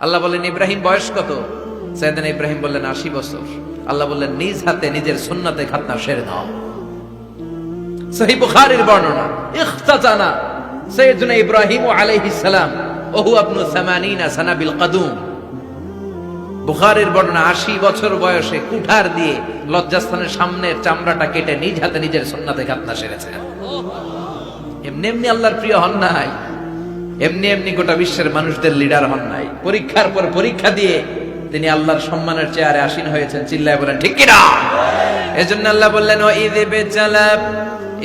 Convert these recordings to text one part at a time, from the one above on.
আল্লাহ বললেন ইব্রাহিম বয়স কত? সাইয়েদনা ইব্রাহিম বললেন 80 বছর। আল্লাহ বললেন নিজ হাতে নিজের সুন্নাতে খাতনা সেরে দাও। সহিহ বুখারীর বর্ণনা, ইখতাতানা সাইয়েদনা ইব্রাহিম আলাইহিস সালাম ওহু আবনু 80 সানা বিল কদুম। বুখারীর বর্ণনা, 80 বছর বয়সে কুঠার দিয়ে লজ্জাস্থানের সামনের চামড়াটা কেটে নিজ হাতে নিজের সুন্নাতে খাতনা সেরেছেন। এমনি এমনি আল্লাহর প্রিয় হন নাই, এমনি এমনি গোটা বিশ্বের মানুষদের লিডার হন নাই। পরীক্ষার পর পরীক্ষা দিয়ে তিনি আল্লাহর সম্মানের চেয়ারে আসীন হয়েছেন। চিল্লায় বলেন ঠিক কিনা? এজন্য আল্লাহ বললেন ওয়াইয বিতালা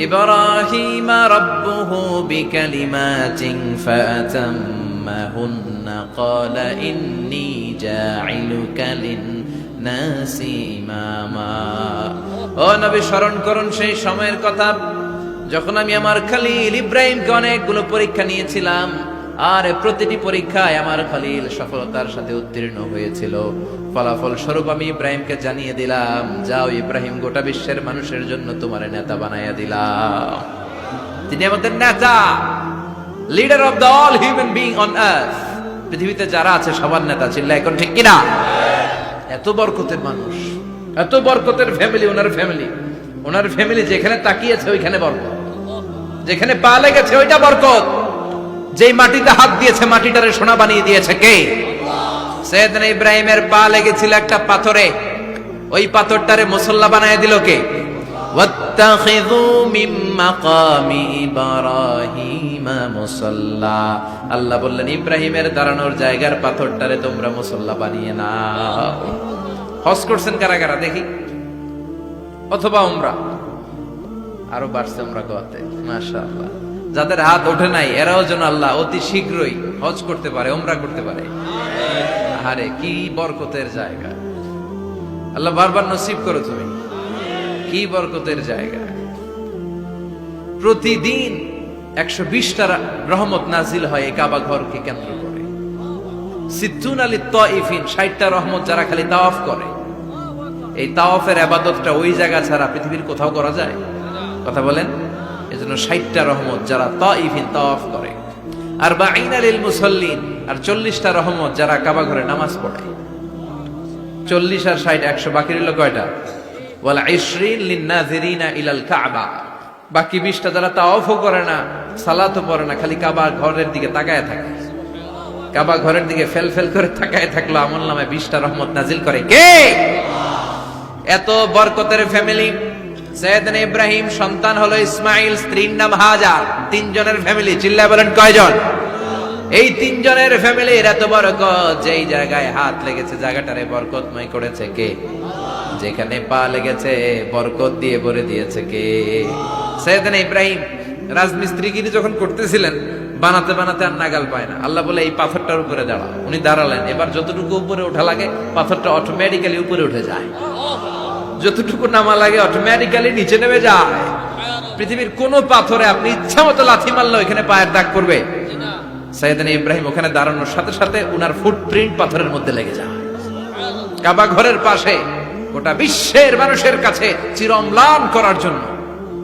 ইব্রাহিমা রাব্বুহু বিকালিমাতিন ফাআতাম্মাহুন্না ক্বালা ইন্নী জাঈলুকা লিন-নাসি ইমামা। ও নবী, স্মরণ করুন সেই সময়ের কথা যখন আমি আমার খলিল ইব্রাহিমকে অনেকগুলো পরীক্ষা নিয়েছিলাম, আর প্রতিটি পরীক্ষায় আমার খলিল সফলতার সাথে উত্তীর্ণ হয়েছিল। ফলাফল স্বরূপ আমি ইব্রাহিমকে জানিয়ে দিলাম, যাও ইব্রাহিম, গোটা বিশ্বের মানুষের জন্য তোমার নেতা বানাইয়া দিলাম। তিনি আমাদের নেতা, leader of the all human being on earth. পৃথিবীতে যারা আছে সবার নেতা। চিল্লা এখন ঠিক কিনা? এত বরকতের মানুষ, এত বরকতের ফ্যামিলি, ওনার ফ্যামিলি যেখানে তাকিয়েছে ওইখানে বরকত, যেখানে পা লেগেছে ওইটা বরকত। যেই মাটিতে হাত দিয়েছে মাটিটারে সোনা বানিয়ে দিয়েছে কে? সাইয়েদনা ইব্রাহিমের পা লেগেছিল একটা পাথরে, ওই পাথরটারে মুসল্লা বানিয়ে দিল কে? ওয়াত্তাখিযু মিন মাকামি ইব্রাহিমা মুসাল্লা। আল্লাহ বললেন ইব্রাহিমের দাঁড়ানোর জায়গার পাথরটারে তোমরা মুসল্লা বানিয়ে নাও। হজ করছেন কারা কারা দেখি? অথবা উমরা? আরো বাড়ছে উমরা করতে, মাশাআল্লাহ। যাদের হাত ওঠে নাই এরাও যেন আল্লাহ অতি শীঘ্রই হজ করতে পারে, উমরা করতে পারে। আরে কি বরকতের জায়গা! আল্লাহ বারবার নসিব করো তুমি। কি বরকতের জায়গা! প্রতিদিন 120টা রহমত নাজিল হয় এই কাবা ঘরকে কেন্দ্র করে। 60 লিত তাইফিন, 60টা রহমত যারা খালি তাওয়াফ করে। এই তাওয়াফের ইবাদতটা ওই জায়গা ছাড়া পৃথিবীর কোথাও করা যায়? কথা বলেন। এজন্য 60টা রহমত যারা তাইফিন তাওয়াফ করে। আর 40 লিল মুসাল্লিন, আর 40টা রহমত যারা কাবা ঘরে নামাজ পড়ে। 40 আর 60 100, বাকি রইল কয়টা? ওয়াল 20 লিন নাযিরিনা ইলাল কাবা। বাকি 20টা যারা তাওয়াফও করে না, সালাতও পড়ে না, খালি কাবা ঘরের দিকে তাকায় থাকে। কাবা ঘরের দিকে ফেল ফেল করে তাকায় থাকলো, আমলনামায় 20টা রহমত নাজিল করে কে? এত বরকতের ফ্যামিলি। সাইয়েদনা ইব্রাহিম সন্তান হলো ইসমাইল, স্ত্রীর নাম হাজার। 3 জনের ফ্যামিলি। চিল্লায় বলেন কয়জন? এই 3 জনের ফ্যামিলির এত বরকত, যেই জায়গায় হাত লেগেছে জায়গাটারে বরকতময় করেছে কে? যেখানে পা লেগেছে বরকত দিয়ে ভরে দিয়েছে কে? সাইয়েদনা ইব্রাহিম রাজমিস্ত্রিগিরি যখন করতেছিলেন, বানাতে বানাতে আর নাগাল পায় না। আল্লাহ বলে এই পাথরটার উপরে দাঁড়া। উনি দাঁড়ালেন। এবার যতটুকু উপরে ওঠা লাগে পাথরটা অটোমেটিক্যালি উপরে উঠে যায়, যতটুকু নামা লাগে অটোমেটিক্যালি নিচে নেমে যায়। পৃথিবীর কোন পাথরে আপনি ইচ্ছা মতো লাথি মারলে এখানে পায়ের দাগ পড়বে? সাইয়েদনা ইব্রাহিম ওখানে দাঁড়ানোর সাথে সাথে উনার ফুটপ্রিন্ট পাথরের মধ্যে লেগে যায়। কাবা ঘরের পাশে গোটা বিশ্বের মানুষের কাছে চিরম্লান করার জন্য,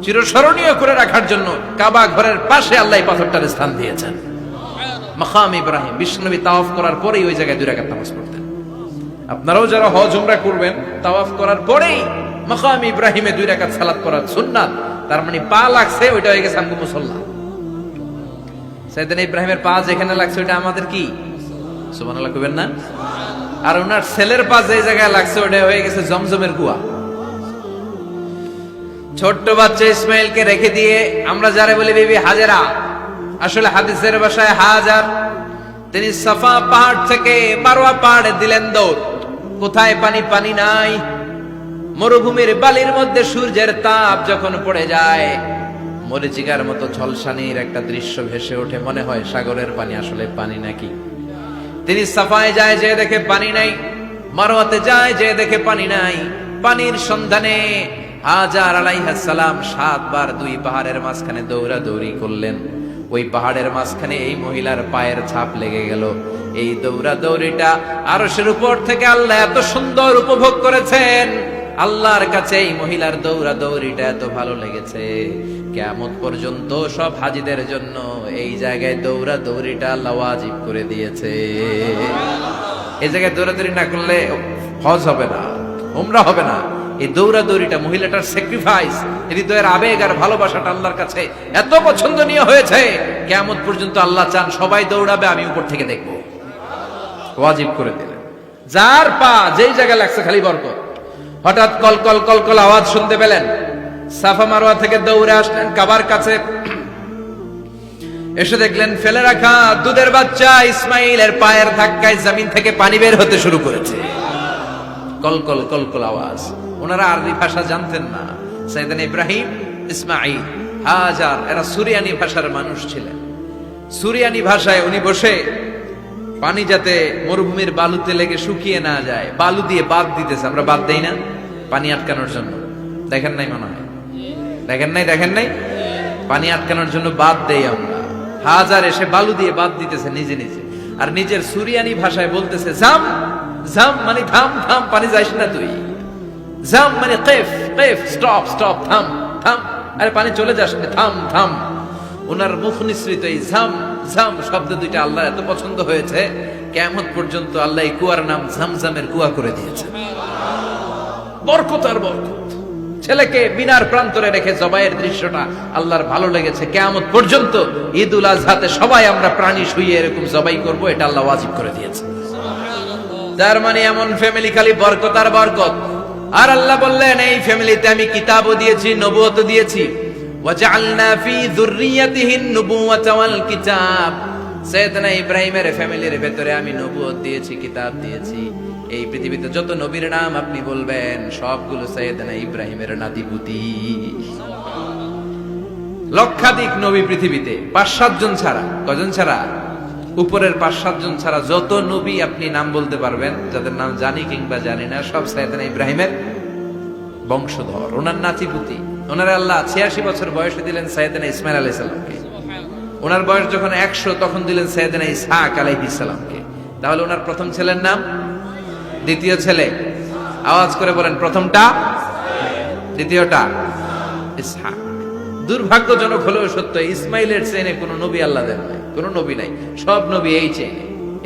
চিরস্মরণীয় করে রাখার জন্য কাবা ঘরের পাশে আল্লাহ পাথরটার স্থান দিয়েছেন। মাকাম ইব্রাহিম। বিশ্বনবী তাওয়াফ করার পরেই ওই জায়গায় 2 রাকাত নামাজ পড়তেন। আপনারাও যারা হজ উমরা করবেন, তাওয়াফ করার পরেই মাকাম ইব্রাহিমে 2 রাকাত সালাত করার সুন্নাত। তার মানে পা লাগছে, ওইটা হয়ে গেছে আমগো মুসাল্লা। সাইয়েদনা ইব্রাহিমের পা যেখানে লাগছে ওইটা আমাদের কি? সুবহানাল্লাহ কইবেন না? আর ওনার ছেলের পা যে জায়গায় লাগছে ওইটা হয়ে গেছে জমজমের কুয়া। ছোট্ট বাচ্চা ইসমাইলকে রেখে দিয়ে আমরা যারে বলি বিবি হাজেরা, আসলে হাদিসের ভাষায় হাজার, তিনি সাফা পাহাড় থেকে মারওয়া পাহাড়ে দিলেন দৌড়। কোথায় পানি? পানি নাই। মরুভূমির বালির মধ্যে সূর্যের তাপ যখন পড়ে যায়, মরিচিকার মতো ঝলসানির একটা দৃশ্য ভেসে ওঠে, মনে হয় সাগরের পানি, আসলে পানি নাকি। তিনি সাফায় যায়, যে দেখে পানি নাই। মারওয়াতে যায়, যে দেখে পানি নাই। পানির সন্ধানে হাজার আলাইহিস সালাম 7 বার 2 পাহাড়ের মাঝখানে দৌড়াদৌড়ি করলেন। ওই পাহাড়ের মাঝখানে এই মহিলার পায়ের ছাপ লেগে গেল। এই দৌড়াদৌড়িটা আরশের উপর থেকে আল্লাহ এত সুন্দর উপভোগ করেছেন। আল্লাহর কাছে এই মহিলার দৌড়াদৌড়িটা এত ভালো লেগেছে, কিয়ামত পর্যন্ত সব হাজীদের জন্য এই জায়গায় দৌড়াদৌড়িটা আল্লাহ ওয়াজিব করে দিয়েছে। এই জায়গায় দৌড়াদৌড়ি না করলে হজ হবে না, উমরা হবে না। এই দৌড়াদৌড়িটা মহিলাটার স্যাক্রিফাইস, হৃদয়ের আবেগ আর ভালোবাসাটা আল্লাহর কাছে এত পছন্দনীয় হয়েছে, কিয়ামত পর্যন্ত আল্লাহ চান সবাই দৌড়াবে, আমি উপর থেকে দেখবো। ওয়াজিব করে দিলেন। যার পা যেই জায়গায় লাগছে খালি বরকত। হঠাৎ কলকল কলকল আওয়াজ শুনতে পেলেন, সাফা মারওয়া থেকে দৌড়ে আসলেন কাবার কাছে, এসে দেখলেন ফেলে রাখা দুধের বাচ্চা ইসমাইলের পায়ের ধাক্কায় জমিন থেকে পানি বের হতে শুরু করেছে। কলকল কলকল আওয়াজ। ওনারা আরবি ভাষা জানতেন না। সাইয়েদনা ইব্রাহিম, ইসমাইল, হাজার এরা সুরিয়ানি ভাষার মানুষ ছিলেন। সুরিয়ানি ভাষায় উনি বসে পানি যাতে মরুভূমির বালুতে লেগে শুকিয়ে না যায়, বালু দিয়ে বাদ দিতেছে। আমরা বাদ দেই না পানি আটকানোর জন্য? দেখেন নাই মনে হয়? দেখেন নাই? পানি আটকানোর জন্য বাদ দেই আমরা। হাজার এসে বালু দিয়ে বাদ দিতেছে নিজে নিজে, আর নিজের সুরিয়ানি ভাষায় বলতেছে জাম জাম, মানে থাম থাম, পানি যাইস না তুই। জাম মানে কেফ কেফ, স্টপ স্টপ, থাম থাম, আরে পানি চলে যাস না, থাম থাম। ওনার মুখ নিঃসৃত এই ঝাম ঝাম শব্দ দুইটা আল্লাহ এত পছন্দ হয়েছে, কিয়ামত পর্যন্ত আল্লাহ এই কুয়ার নাম ঝামঝামের কুয়া করে দিয়েছে। বরকত আর বরকত। ছেলেকে মিনার প্রান্তরে রেখে জবাইয়ের দৃশ্যটা আল্লাহর ভালো লেগেছে। কিয়ামত পর্যন্ত ঈদ উল আজহাতে সবাই আমরা প্রাণী শুইয়ে এরকম জবাই করব, এটা আল্লাহ ওয়াজিব করে দিয়েছে। তার মানে এমন ফ্যামিলি খালি বরকত আর বরকত। আর আল্লাহ বললেন এই ফ্যামিলিতে আমি কিতাবও দিয়েছি, নবুয়তও দিয়েছি। ওয়াজআলনা ফি যুররিয়াতিহিন নুবুওয়াতা ওয়াল কিতাব। সাইয়েদনা ইব্রাহিমের ফ্যামিলির ভেতরে আমি নবুয়ত দিয়েছি, কিতাব দিয়েছি। এই পৃথিবীতে যত নবীর নাম আপনি বলবেন সবগুলো সাইয়েদনা ইব্রাহিমের নাতিপুতি। লক্ষাধিক নবী পৃথিবীতে, 5-7 জন ছাড়া। কজন ছাড়া? উপরের 5-7 জন ছাড়া যত নবী আপনি নাম বলতে পারবেন, যাদের নাম জানি কিংবা জানি না, সব সাইয়েদনা ইব্রাহিমের বংশধর, ওনার নাতিপুতি। ওনার আল্লাহ 86 বছর বয়সে দিলেন সাইয়েদনা ইসমাইল আলাইহিস সালামকে। ওনার বয়স যখন 100 তখন দিলেন সাইয়েদনা ইসহাক আলাইহিস সালামকে। তাহলে ওনার প্রথম ছেলের নাম? দ্বিতীয় ছেলে? আওয়াজ করে বলেন, প্রথমটা, দ্বিতীয়টা ইসহাক। দুর্ভাগ্যজনক হলেও সত্য, ইসমাইলের চেনে কোনো নবী আল্লাহ দেন নাই, কোনো নবী নাই। সব নবী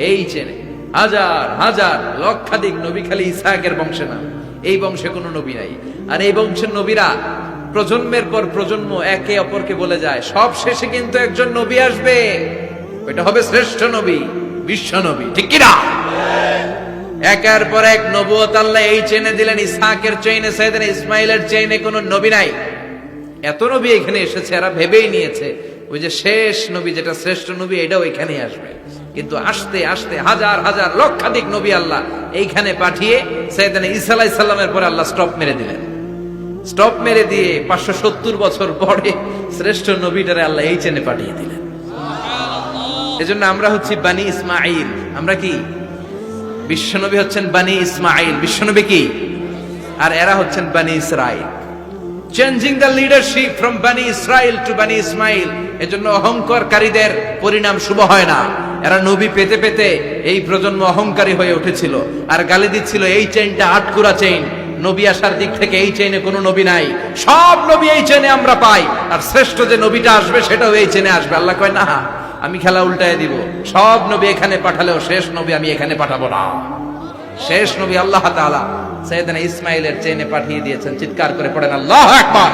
এই চেনে হাজার হাজার লক্ষাধিক নবী খালি ইসহাকের বংশে নাম। এই বংশে কোনো নবী নাই। আর এই বংশের নবীরা প্রজন্মের পর প্রজন্ম একে অপরকে বলে যায়, সব শেষে কিন্তু একজন নবী আসবে, ওইটা হবে শ্রেষ্ঠ নবী, বিশ্ব নবী। ঠিক কি না? একের পর এক নবুয়ত আল্লাহ এই চেনে দিলেন। ইসহাকের চেইনে, সাইয়েদনা ইসমাইলের চেইনে কোনো নবী নাই। এত নবী এখানে এসেছে, এরা ভেবেই নিয়েছে ওই যে শেষ নবী যেটা শ্রেষ্ঠ নবী, এটাও এখানেই আসবে। কিন্তু আস্তে আস্তে হাজার হাজার লক্ষাধিক নবী আল্লাহ এইখানে পাঠিয়ে সাইয়েদনা ঈসা আলাইহিস সালামের পরে আল্লাহ স্টপ মেরে দিলেন। স্টপ মেরে দিয়ে 570 বছর পরে শ্রেষ্ঠ নবীটারে আল্লাহ এই চেনে পাঠিয়ে দিলেন। এজন্য আমরা হচ্ছি বানি ইসমাইল। আমরা কি? বিশ্বনবী হচ্ছেন বানি ইসমাইল, বিশ্বনবী কি? আর এরা হচ্ছেন বানি Israil. Changing the leadership from বানি ইসরাইল টু বানি ইসমাইল। এজন্য অহংকারীদের পরিণাম শুভ হয় না। এরা নবী পেতে পেতে এই প্রজন্ম অহংকারী হয়ে উঠেছিল আর গালি দিচ্ছিল এই চেইনটা আটকুরা চেইন, নবী আসার দিক থেকে এই চেইনে কোনো নবী নাই, সব নবী এই চেইনে আমরা পাই, আর শ্রেষ্ঠ যে নবীটা আসবে সেটাও এই চেইনে আসবে। আল্লাহ কয় না, আমি খেলা উল্টায় দিব, সব নবী এখানে পাঠালেও শেষ নবী আমি এখানে পাঠাবো না। শেষ নবী আল্লাহ তাআলা সাইয়েদনা ইসমাইলের চেইনে পাঠিয়ে দিয়েছেন। চিৎকার করে পড়েন আল্লাহু আকবার।